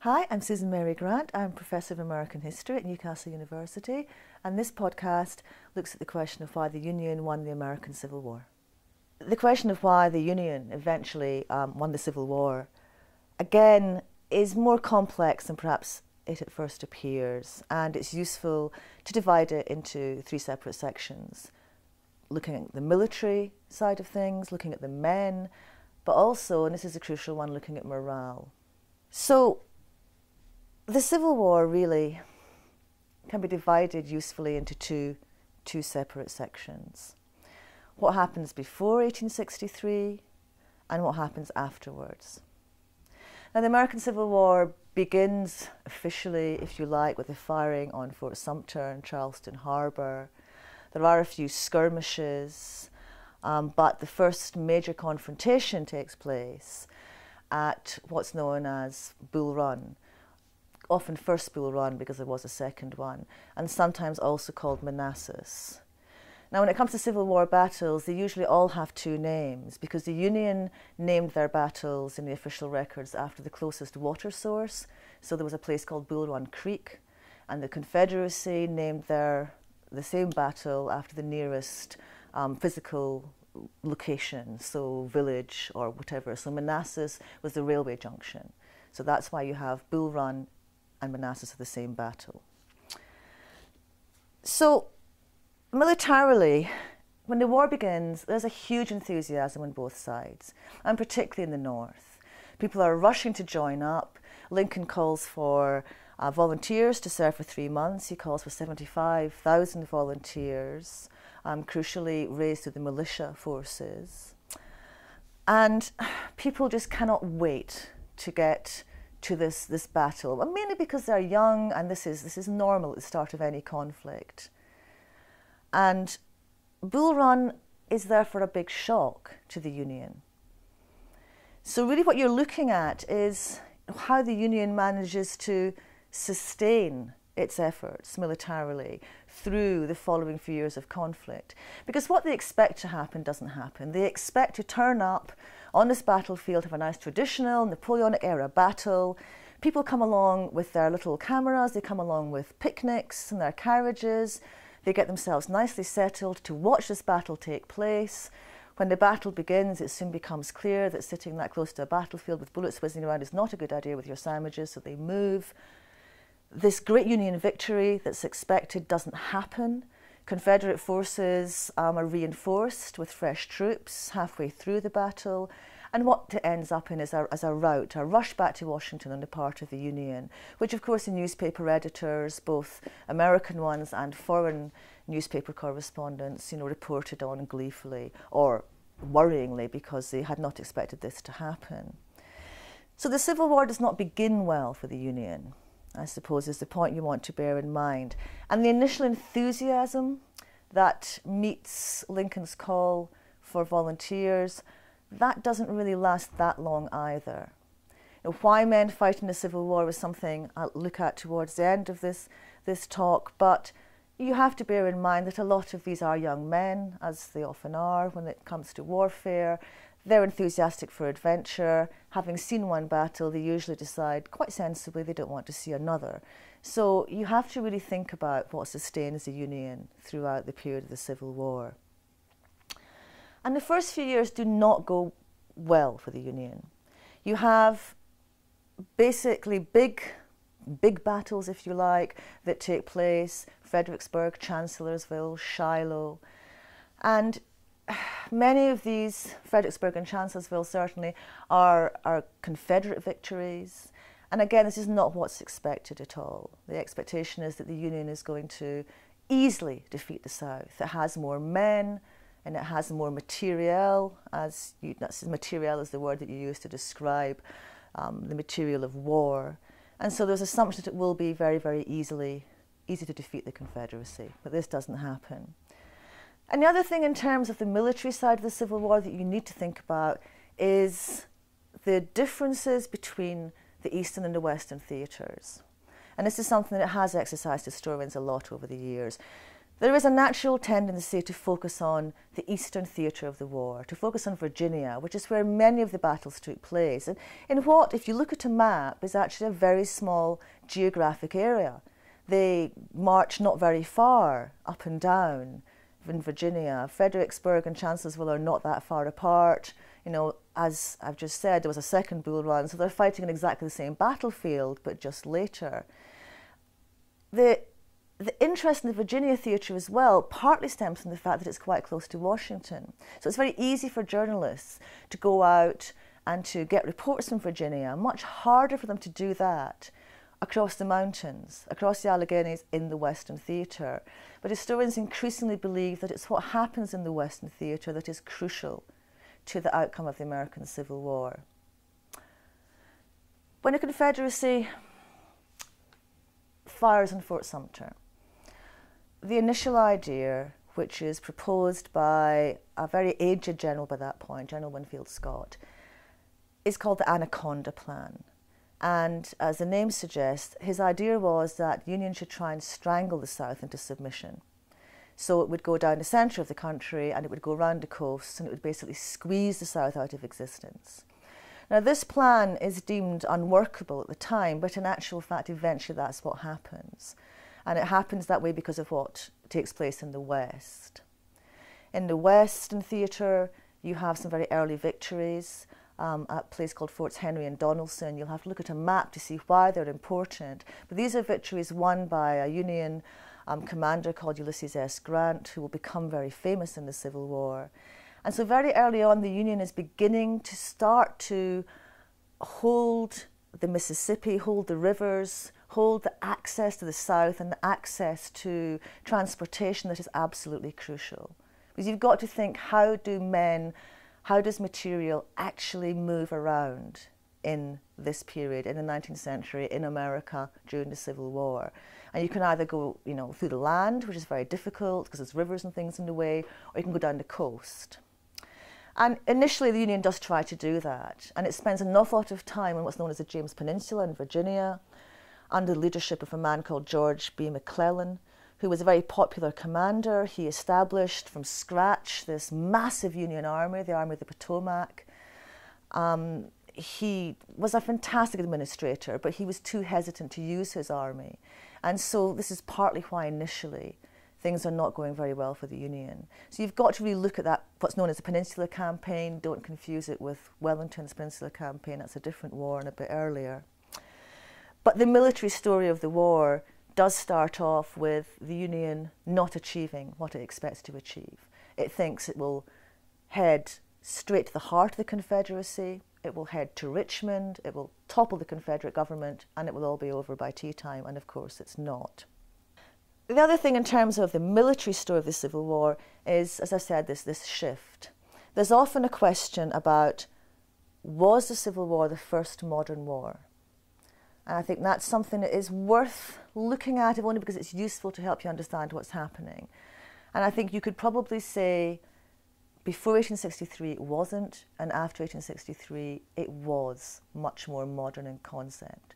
Hi, I'm Susan Mary Grant. I'm Professor of American History at Newcastle University, and this podcast looks at the question of why the Union won the American Civil War. The question of why the Union eventually won the Civil War, again, is more complex than perhaps it at first appears, and it's useful to divide it into three separate sections, looking at the military side of things, looking at the men, but also, and this is a crucial one, looking at morale. So, the Civil War really can be divided usefully into two separate sections. What happens before 1863 and what happens afterwards. Now, the American Civil War begins officially, if you like, with the firing on Fort Sumter and Charleston Harbor. There are a few skirmishes, but the first major confrontation takes place at what's known as Bull Run. Often first Bull Run because there was a second one, and sometimes also called Manassas. Now, when it comes to Civil War battles, they usually all have two names because the Union named their battles in the official records after the closest water source. So there was a place called Bull Run Creek, and the Confederacy named the same battle after the nearest physical location, so village or whatever. So Manassas was the railway junction. So that's why you have Bull Run and Manassas are the same battle. So militarily, when the war begins, there's a huge enthusiasm on both sides, and particularly in the north. People are rushing to join up. Lincoln calls for volunteers to serve for 3 months. He calls for 75,000 volunteers, crucially raised through the militia forces. And people just cannot wait to get to this battle, mainly because they're young, and this is normal at the start of any conflict. And Bull Run is therefore a big shock to the Union. So really what you're looking at is how the Union manages to sustain its efforts militarily through the following few years of conflict. Because what they expect to happen doesn't happen. They expect to turn up on this battlefield, have a nice traditional Napoleonic era battle. People come along with their little cameras, they come along with picnics and their carriages. They get themselves nicely settled to watch this battle take place. When the battle begins, it soon becomes clear that sitting that close to a battlefield with bullets whizzing around is not a good idea with your sandwiches, so they move. This great Union victory that's expected doesn't happen. Confederate forces are reinforced with fresh troops halfway through the battle, and what it ends up in is a rout, a rush back to Washington on the part of the Union, which of course the newspaper editors, both American ones and foreign newspaper correspondents, reported on gleefully or worryingly because they had not expected this to happen. So the Civil War does not begin well for the Union, I suppose, is the point you want to bear in mind. And the initial enthusiasm that meets Lincoln's call for volunteers, that doesn't really last that long either. Why men fight in the Civil War was something I'll look at towards the end of this talk, but you have to bear in mind that a lot of these are young men, as they often are when it comes to warfare. They're enthusiastic for adventure. Having seen one battle, they usually decide quite sensibly they don't want to see another. So you have to really think about what sustains the Union throughout the period of the Civil War. And the first few years do not go well for the Union. You have basically big battles, if you like, that take place: Fredericksburg, Chancellorsville, Shiloh. And many of these, Fredericksburg and Chancellorsville certainly, are Confederate victories. And again, this is not what's expected at all. The expectation is that the Union is going to easily defeat the South. It has more men and it has more materiel, materiel is the word that you use to describe the material of war. And so there's assumption that it will be very, very easy to defeat the Confederacy, but this doesn't happen. And the other thing in terms of the military side of the Civil War that you need to think about is the differences between the Eastern and the Western theatres. And this is something that has exercised historians a lot over the years. There is a natural tendency to focus on the eastern theatre of the war, to focus on Virginia, which is where many of the battles took place, and in what, if you look at a map, is actually a very small geographic area. They march not very far up and down in Virginia. Fredericksburg and Chancellorsville are not that far apart. You know, as I've just said, there was a second Bull Run, so they're fighting on exactly the same battlefield, but just later. The interest in the Virginia theatre as well partly stems from the fact that it's quite close to Washington. So it's very easy for journalists to go out and to get reports from Virginia, much harder for them to do that across the mountains, across the Alleghenies in the Western theatre. But historians increasingly believe that it's what happens in the Western theatre that is crucial to the outcome of the American Civil War. When the Confederacy fires on Fort Sumter, the initial idea, which is proposed by a very aged general by that point, General Winfield Scott, is called the Anaconda Plan. And as the name suggests, his idea was that the Union should try and strangle the South into submission. So it would go down the centre of the country and it would go around the coast and it would basically squeeze the South out of existence. Now this plan is deemed unworkable at the time, but in actual fact eventually that's what happens. And it happens that way because of what takes place in the West. In the Western theatre, you have some very early victories at a place called Forts Henry and Donelson. You'll have to look at a map to see why they're important. But these are victories won by a Union commander called Ulysses S. Grant, who will become very famous in the Civil War. And so very early on, the Union is beginning to start to hold the Mississippi, hold the rivers, hold the access to the South and the access to transportation that is absolutely crucial. Because you've got to think, how does material actually move around in this period, in the 19th century, in America during the Civil War? And you can either go, you know, through the land, which is very difficult because there's rivers and things in the way, or you can go down the coast. And initially the Union does try to do that, and it spends an awful lot of time on what's known as the James Peninsula in Virginia, under the leadership of a man called George B. McClellan, who was a very popular commander. He established from scratch this massive Union army, the Army of the Potomac. He was a fantastic administrator, but he was too hesitant to use his army. And so this is partly why initially things are not going very well for the Union. So you've got to really look at that, what's known as the Peninsula Campaign. Don't confuse it with Wellington's Peninsula Campaign. That's a different war and a bit earlier. But the military story of the war does start off with the Union not achieving what it expects to achieve. It thinks it will head straight to the heart of the Confederacy, it will head to Richmond, it will topple the Confederate government, and it will all be over by tea time, and of course it's not. The other thing in terms of the military story of the Civil War is, as I said, this shift. There's often a question about, was the Civil War the first modern war? And I think that's something that is worth looking at, if only because it's useful to help you understand what's happening. And I think you could probably say before 1863 it wasn't, and after 1863 it was much more modern in concept.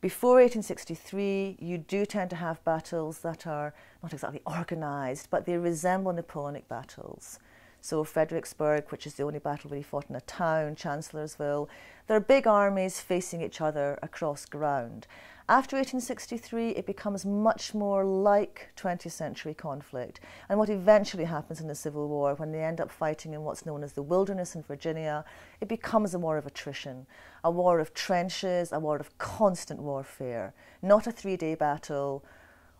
Before 1863 you do tend to have battles that are not exactly organised, but they resemble Napoleonic battles. So Fredericksburg, which is the only battle where he fought in a town, Chancellorsville, there are big armies facing each other across ground. After 1863, it becomes much more like 20th century conflict. And what eventually happens in the Civil War, when they end up fighting in what's known as the wilderness in Virginia, it becomes a war of attrition, a war of trenches, a war of constant warfare, not a 3-day battle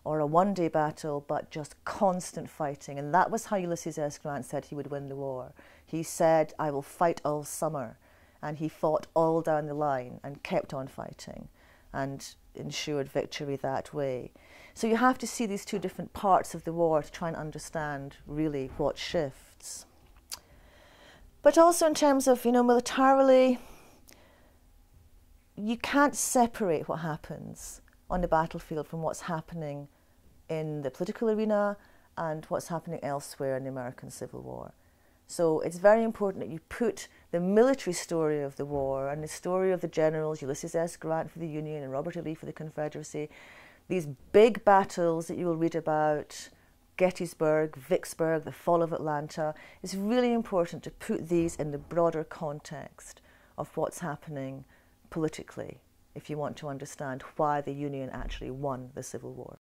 or a 1-day battle, but just constant fighting. And that was how Ulysses S. Grant said he would win the war. He said, I will fight all summer. And he fought all down the line and kept on fighting and ensured victory that way. So you have to see these two different parts of the war to try and understand really what shifts. But also in terms of, militarily, you can't separate what happens on the battlefield from what's happening in the political arena and what's happening elsewhere in the American Civil War. So it's very important that you put the military story of the war and the story of the generals, Ulysses S. Grant for the Union and Robert E. Lee for the Confederacy, these big battles that you will read about Gettysburg, Vicksburg, the fall of Atlanta. It's really important to put these in the broader context of what's happening politically if you want to understand why the Union actually won the Civil War.